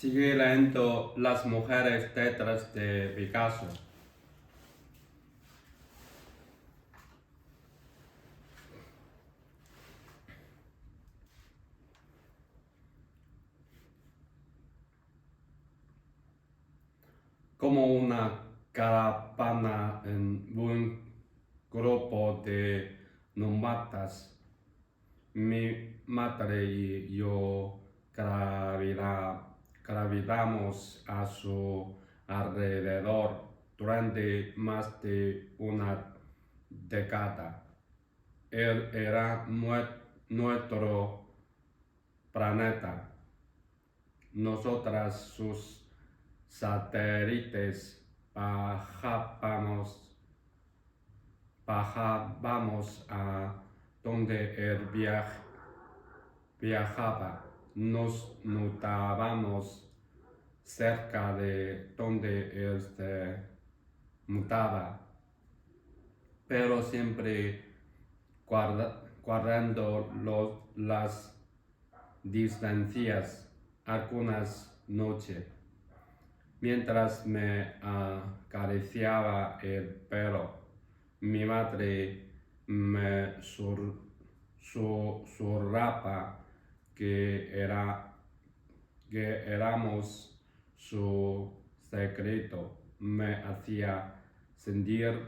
Sigue leyendo Las mujeres detrás de Picasso. Como una caravana en un grupo de nómadas, mi madre y yo gravitamos a su alrededor durante más de una década. Él era nuestro planeta, nosotras sus satélites. Bajábamos a donde él viajaba, nos mudábamos cerca de donde él se mudaba, pero siempre guardando las distancias. Algunas noches, mientras me acariciaba el pelo, mi madre me susurraba que éramos su secreto. Me hacía sentir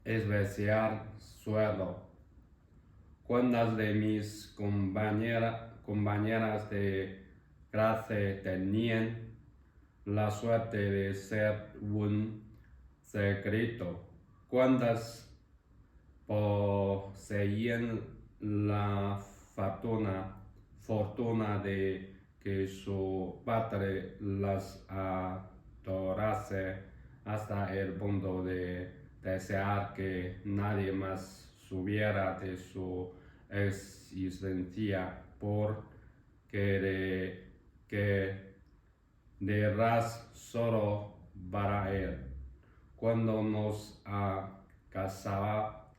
especial suelo. ¿Cuántas de mis compañeras de clase tenían la suerte de ser un secreto? ¿Cuántas poseían la fortuna de que su padre las adorase hasta el punto de desear que nadie más supiera de su existencia porque de ras solo para él? Cuando nos casaba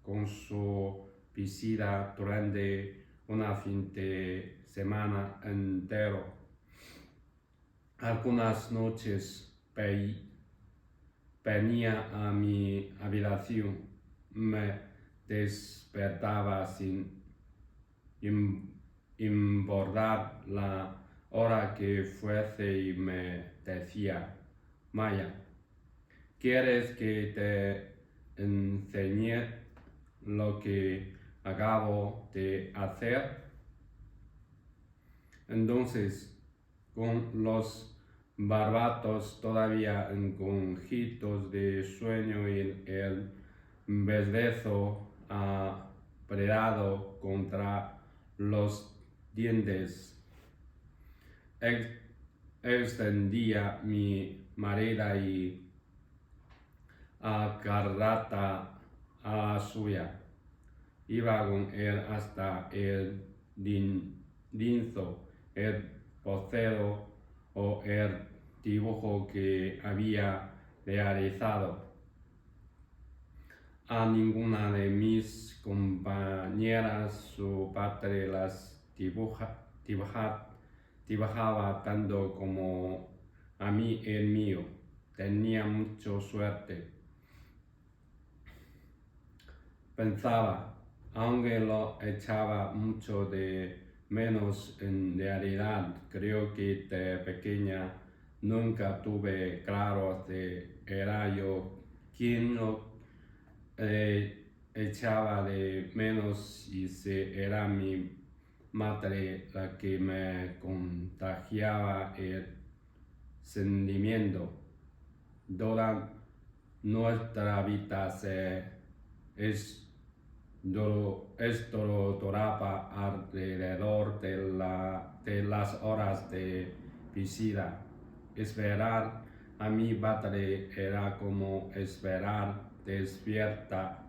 con su visita durante una fin de semana entero. Algunas noches venía a mi habitación, me despertaba sin importar la hora que fuese y me decía: Maya, ¿quieres que te enseñe lo que acabo de hacer? Entonces, con los barbatos todavía encogidos de sueño y el beso apretado contra los dientes, extendía mi mirada y agarrada a la suya. Iba con él hasta el lienzo, el boceto o el dibujo que había realizado. A ninguna de mis compañeras su padre las dibujaba tanto como a mí el mío. Tenía mucha suerte, pensaba, aunque lo echaba mucho de menos. En realidad, creo que de pequeña nunca tuve claro si era yo quien lo echaba de menos y si era mi madre la que me contagiaba el sentimiento. Toda nuestra vida se estructuraba alrededor de las horas de visita. Esperar a mi padre era como esperar despierta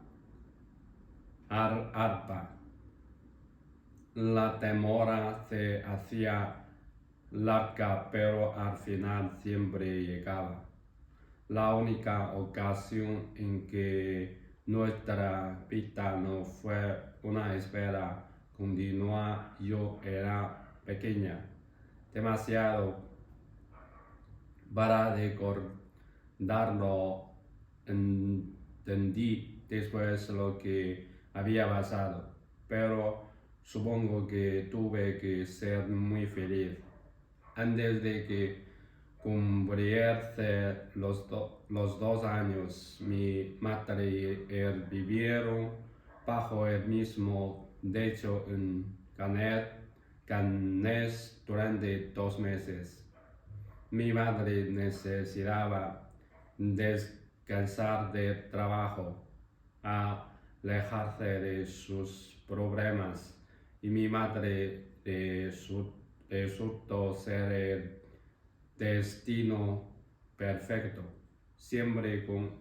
al alba. La demora se hacía larga, pero al final siempre llegaba. La única ocasión en que nuestra vida no fue una espera continua, yo era pequeña, demasiado para recordarlo. Entendí después lo que había pasado, pero supongo que tuve que ser muy feliz. Antes de que cumpliese los 2 años, mi madre y él vivieron bajo el mismo techo en Cannes durante 2 meses. Mi madre necesitaba descansar del trabajo, alejarse de sus problemas, y mi madre resultó ser el destino perfecto, siempre con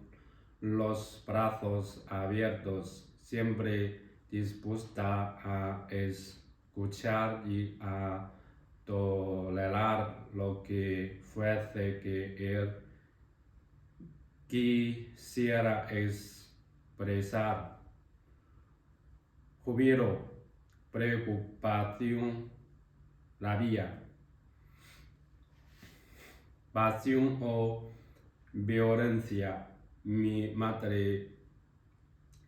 los brazos abiertos, siempre dispuesta a escuchar y a tolerar lo que fuese que él quisiera expresar. Júbilo, preocupación, rabia, pasión o violencia. Mi madre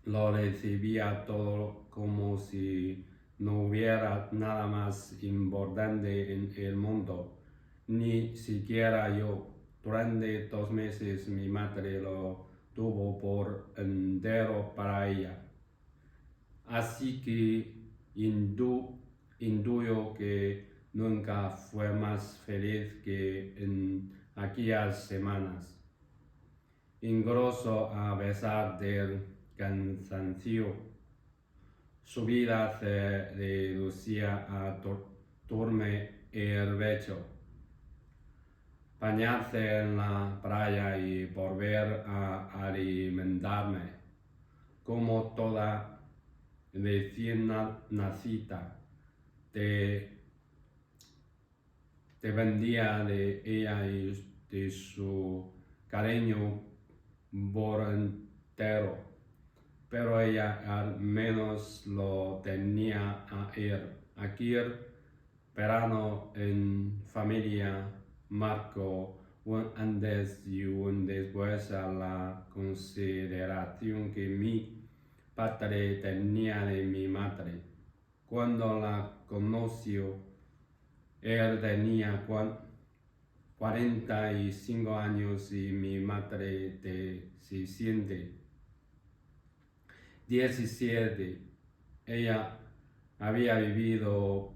lo recibía todo como si no hubiera nada más importante en el mundo, ni siquiera yo. Durante 2 meses mi madre lo tuvo por entero para ella. Así que intuyo que nunca fue más feliz que en aquellas semanas. Incluso a pesar del cansancio, su vida se reducía a dormir el pecho, bañarse en la playa y volver a alimentarme, como toda recién nacida. Dependía de ella y de su cariño por entero, pero ella al menos lo tenía a él. Aquel verano en familia marcó un antes y un después a la consideración que mi padre tenía de mi madre. Cuando la conoció, él tenía 45 años y mi madre de 17. Ella había vivido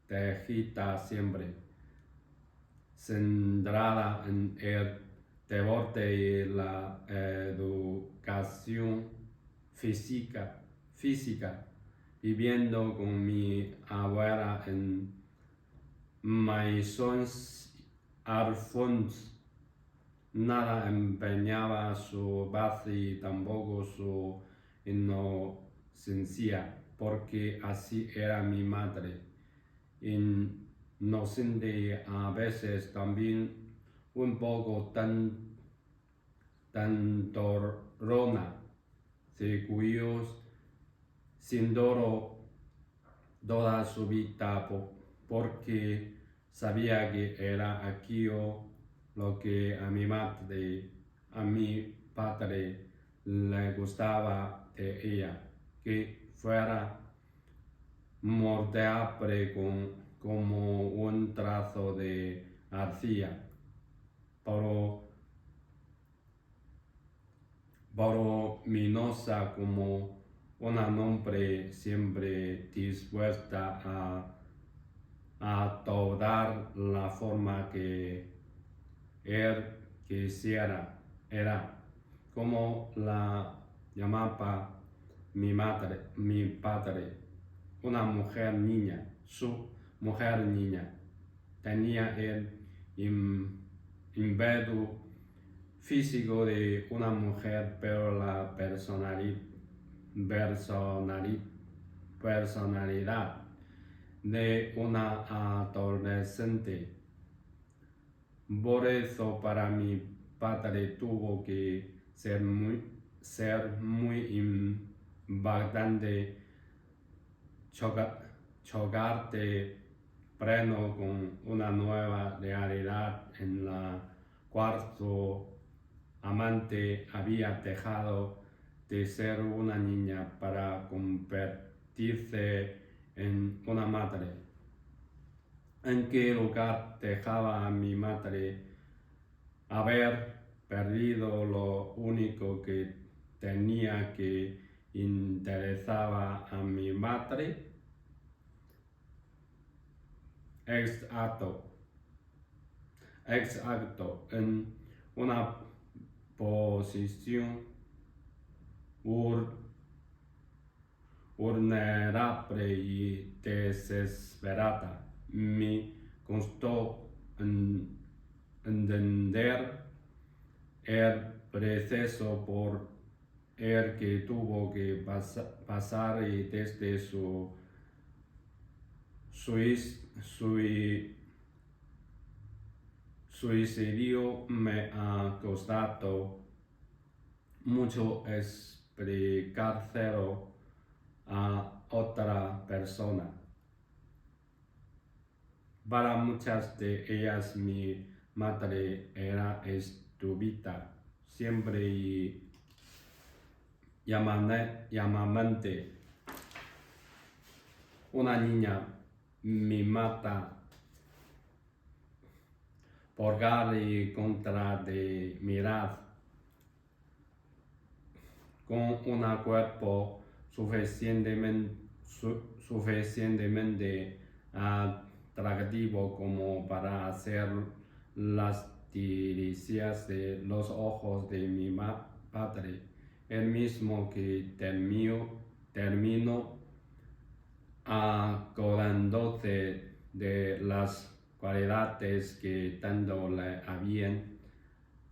protegida siempre, centrada en el deporte y la educación física, viviendo con mi abuela en Maisons Alphonse. Nada empeñaba su paz y tampoco su inocencia, porque así era mi madre, inocente y a veces también un poco tan torrona, de cuyos sin dolor toda su vida, porque sabía que era aquello lo que a mi padre le gustaba de ella, que fuera moldeable como un trazo de arcilla, voluminosa como una nombre, siempre dispuesta a tomar la forma que él quisiera. Era como la llamaba mi padre, una mujer niña, su mujer niña. Tenía el ímpetu físico de una mujer, pero la personalidad de una adolescente. Por eso para mi padre tuvo que ser muy impactante, chocarte pleno con una nueva realidad en la cual su amante había dejado de ser una niña para convertirse en una madre. ¿En qué lugar dejaba a mi madre haber perdido lo único que tenía que interesaba a mi madre? Exacto, en una posición vulnerable y desesperada. Me costó entender el proceso por el que tuvo que pasar y desde su suicidio me ha costado mucho explicárselo a otra persona. Para muchas de ellas mi madre era estúpida, siempre y llamamente una niña mimada, vulgar y contra de mirar, con un cuerpo suficientemente atractivo como para hacer las delicias de los ojos de mi padre, el mismo que terminó acordándose de las cualidades que tanto le habían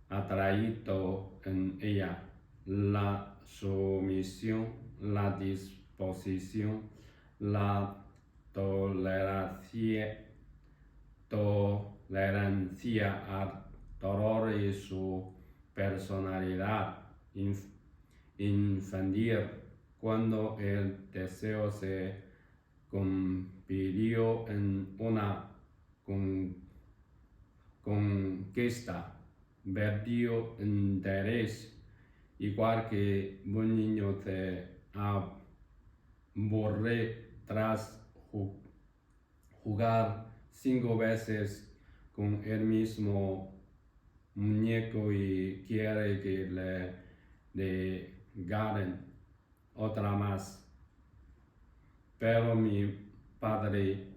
atraído en ella: la sumisión, la disposición, la tolerancia al dolor y su personalidad infantil. Cuando el deseo se convirtió en una conquista, perdió interés, igual que un niño se aburre tras jugar 5 veces con el mismo muñeco y quiere que le regalen otra más. Pero mi padre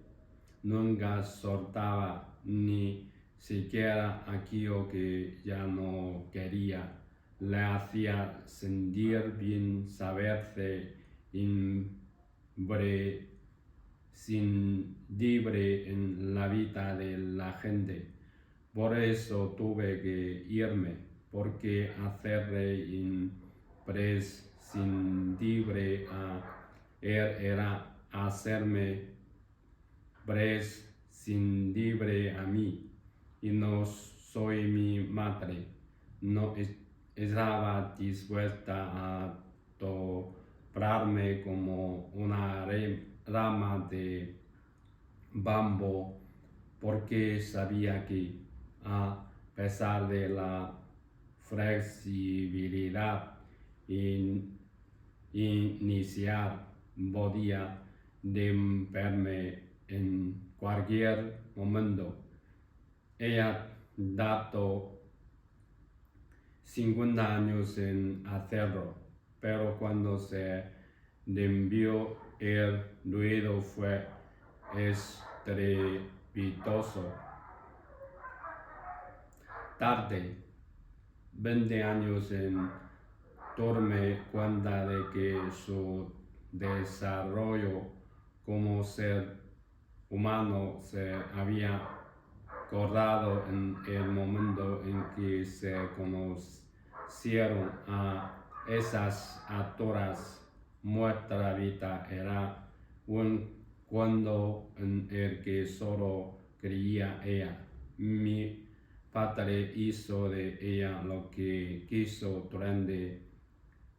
nunca soltaba ni siquiera aquello que ya no quería. Le hacía sentir bien saberse imprescindible en la vida de la gente. Por eso tuve que irme, porque hacerle imprescindible a él era hacerme prescindible a mí. Y no soy mi madre, no estaba dispuesta a doblarme como una rama de bambú, porque sabía que, a pesar de la flexibilidad inicial, podía romperme en cualquier momento. Ella tardó 50 años en hacerlo, pero cuando se rompió el ruido fue estrepitoso. Tarde 20 años en darme cuenta de que su desarrollo como ser humano se había cortado en el momento en que se conocieron. A esas alturas nuestra vida era un cuento en el que solo creía ella. Mi padre hizo de ella lo que quiso durante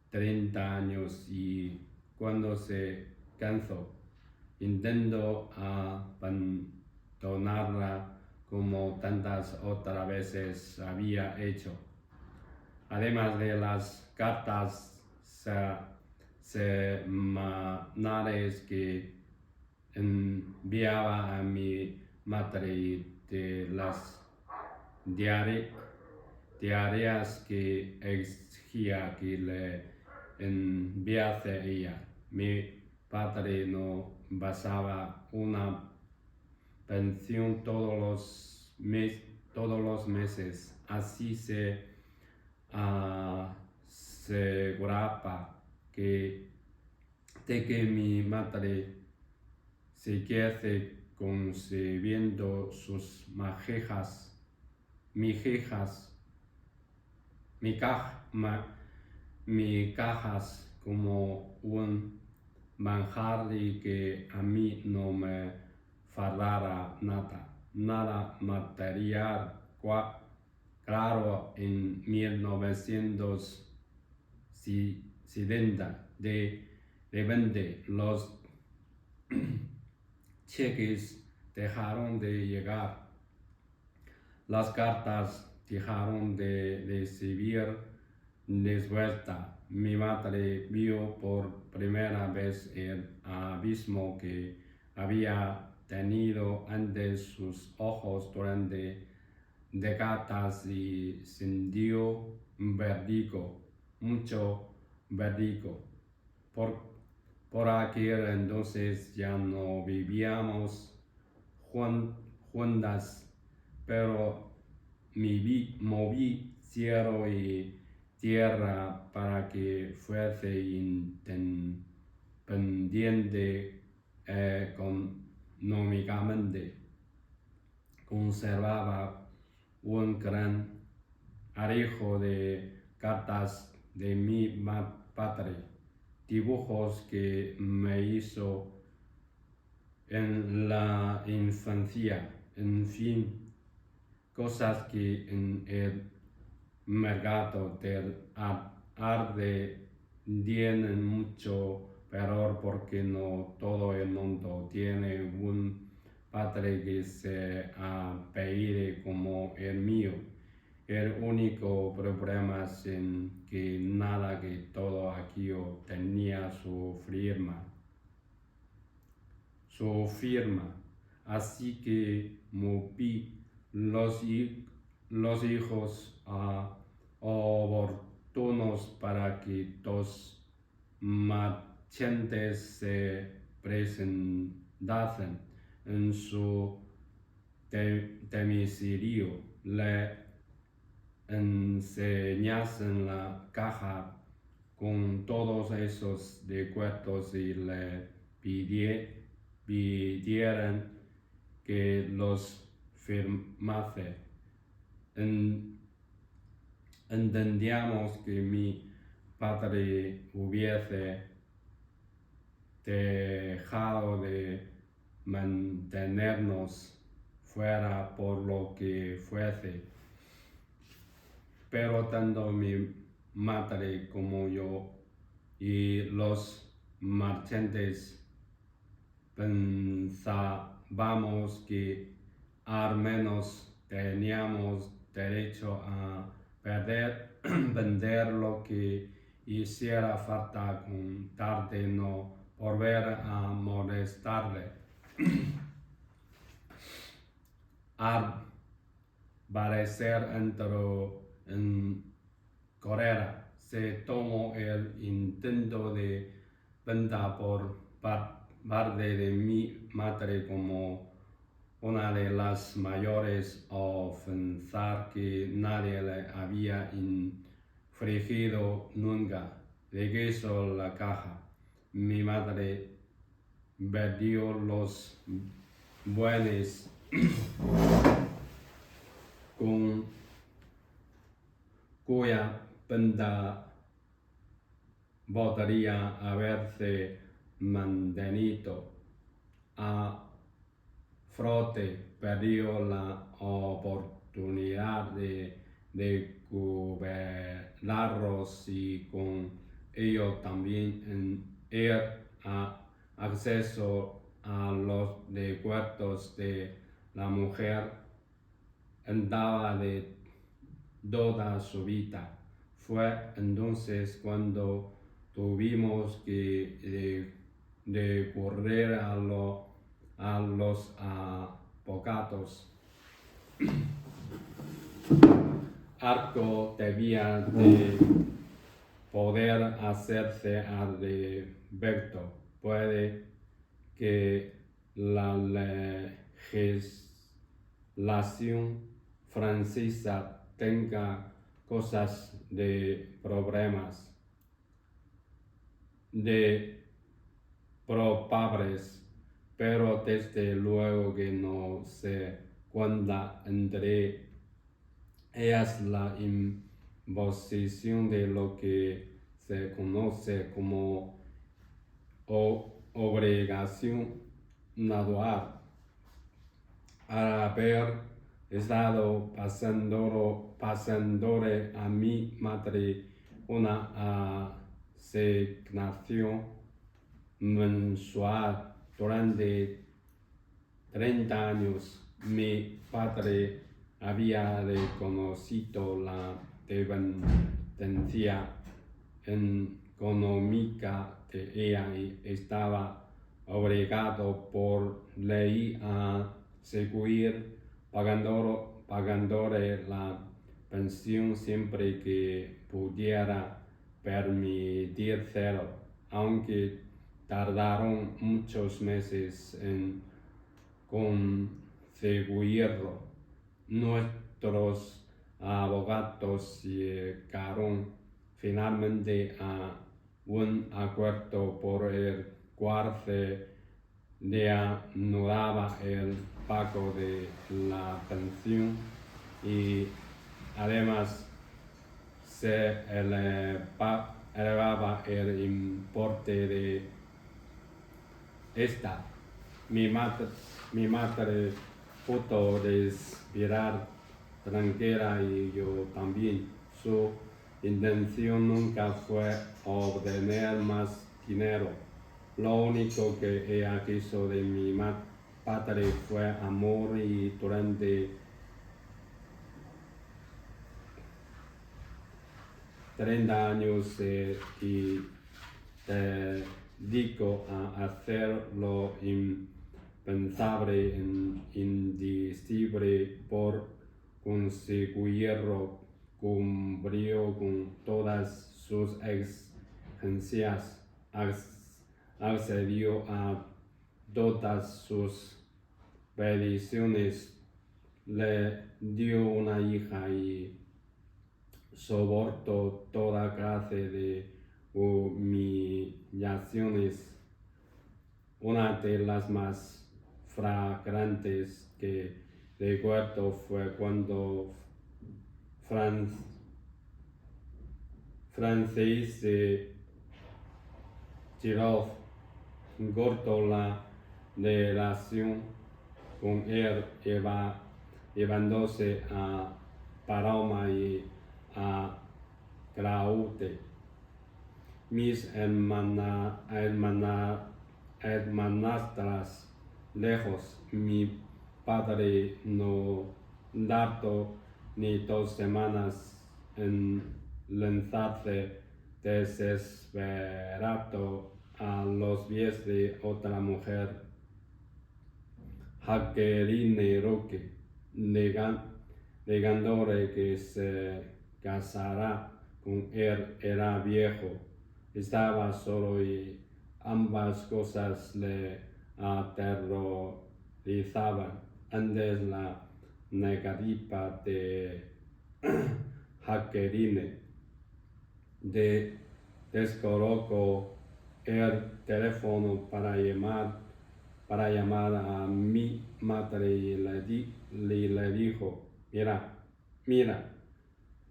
30 años y cuando se cansó intento abandonarla como tantas otras veces había hecho. Además de las cartas semanales que enviaba a mi madre y de las diarias que exigía que le enviase ella. Mi padre no basaba una pensión todos los meses, así se aseguraba de que mi madre siguiese concebiendo sus migajas como un manjar y que a mí no me faltara nada material. Claro, en 1970, de repente, los cheques dejaron de llegar, las cartas dejaron de recibir de vuelta. Mi madre vio por primera vez el abismo que había tenido ante sus ojos durante décadas y sintió un vértigo, mucho vértigo. Por aquel entonces ya no vivíamos juntas, pero moví cielo y tierra para que fuese independiente económicamente. Conservaba un gran arijo de cartas de mi padre, dibujos que me hizo en la infancia, en fin, cosas que en el mercado del arte tienen mucho valor porque no todo el mundo tiene un padre que se apellide como el mío. El único problema es en que nada que todo aquello tenía su firma. Así que moví los hijos oportunos para que dos marchantes se presentasen en su domicilio, le enseñasen la caja con todos esos recuerdos y le pidieran que los firmase. Entendíamos que mi padre hubiese dejado de mantenernos fuera por lo que fuese, pero tanto mi madre como yo y los marchantes pensábamos que al menos teníamos derecho a vender lo que hiciera falta con tal de no volver a molestarle. Al parecer entró en cólera, se tomó el intento de venta por parte de mi madre como una de las mayores ofensas que nadie le había infligido nunca. Regresó la caja. Mi madre vendió los buenos con cuya venta podría haberse mantenido a flote, perdió la oportunidad de recuperarlos y con ello también el acceso a los recuerdos de la mujer andaba de toda su vida. Fue entonces cuando tuvimos que recurrir a los abogados. Algo debía de poder hacerse al respecto. Puede que la legislación francesa tenga cosas de problemas de probables, pero desde luego que no se cuenta entre ellas la imposición de lo que se conoce como obligación natural. Al haber estado pasándole a mi madre una asignación mensual durante 30 años, mi padre había reconocido la dependencia económica de ella y estaba obligado por ley a seguir pagándole la pensión siempre que pudiera permitírselo, aunque tardaron muchos meses en conseguirlo. Nuestros abogados llegaron finalmente a un acuerdo por el cual se reanudaba el pago de la pensión y además se elevaba el importe de esta. Mi madre pudo respirar tranquila y yo también. Su intención nunca fue obtener más dinero. Lo único que ella quiso de mi padre fue amor y durante 30 años y dedicó a hacer lo impensable indecible por conseguirlo. Cumplió con todas sus exigencias, accedió a todas sus peticiones, le dio una hija y soportó toda clase de humillaciones. Una de las más flagrantes que recuerdo fue cuando Francis Giraud cortó la relación con él, llevándose a Paloma y a Claude. Mis hermanastras lejos, mi padre no tardó ni 2 semanas en lanzarse desesperado a los pies de otra mujer, Jacqueline Roque, negándole que se casara con él. Era viejo, estaba solo y ambas cosas le aterrorizaban. Antes la negativa de Jacqueline descolocó el teléfono para llamar a mi madre y le dijo: mira,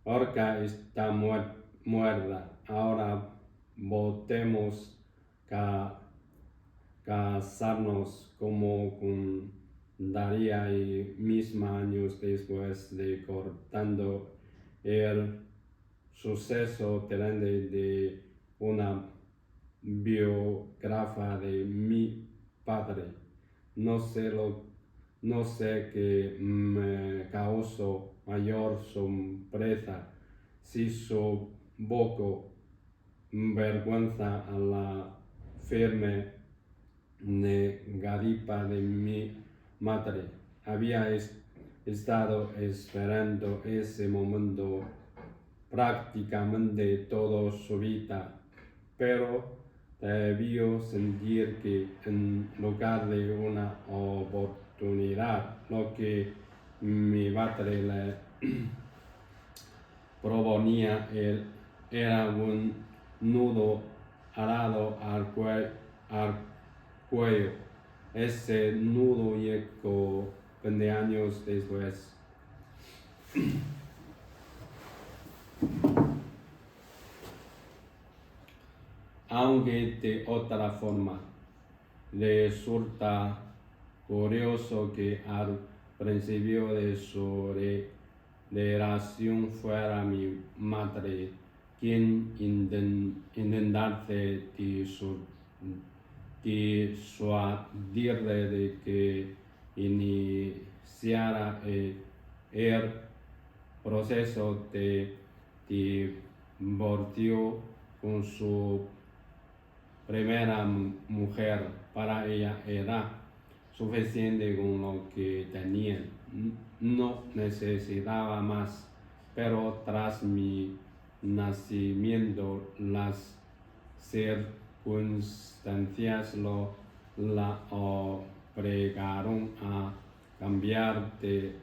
Olga está muerta, ahora volvemos a casarnos como con Daría y misma años después, recordando el suceso delante de una biógrafa de mi padre. no sé qué me causó mayor sorpresa, si poco vergüenza a la firme negativa de mi madre. Había estado esperando ese momento prácticamente toda su vida, pero debió sentir que en lugar de una oportunidad, lo que mi padre le proponía era un nudo atado al cuello. Ese nudo llegó 20 años después. Aunque de otra forma, resulta curioso que al principio de su relación fuera mi madre quien intentase disuadirle de que iniciara el proceso de divorcio con su primera mujer. Para ella era suficiente con lo que tenía, no necesitaba más, pero tras mi nacimiento las circunstancias la obligaron a cambiar de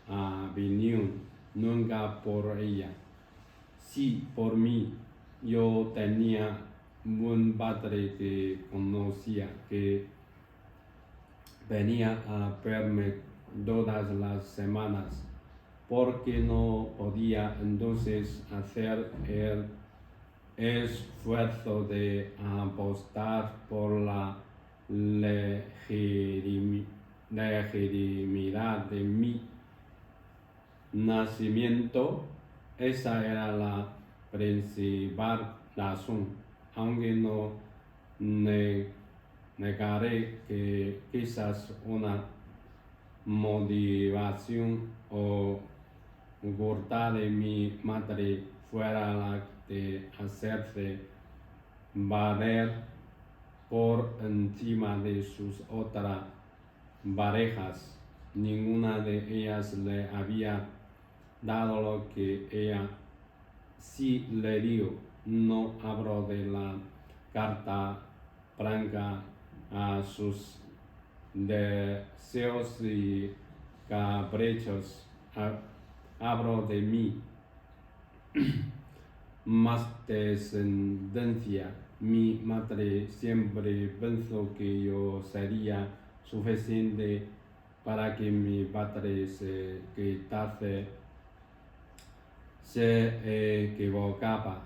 opinión, nunca por ella, sí por mí. Yo tenía un padre que conocía, que venía a verme todas las semanas, porque no podía entonces hacer el esfuerzo de apostar por la legitimidad de mi nacimiento. Esa era la principal razón, aunque no negaré que quizás una motivación oculta de mi madre fuera la de hacerse valer por encima de sus otras parejas. Ninguna de ellas le había dado lo que ella sí le dio. No hablo de la carta blanca a sus deseos y caprichos. Hablo de mí. Más descendencia. Mi madre siempre pensó que yo sería suficiente para que mi padre se quitase. Se equivocaba.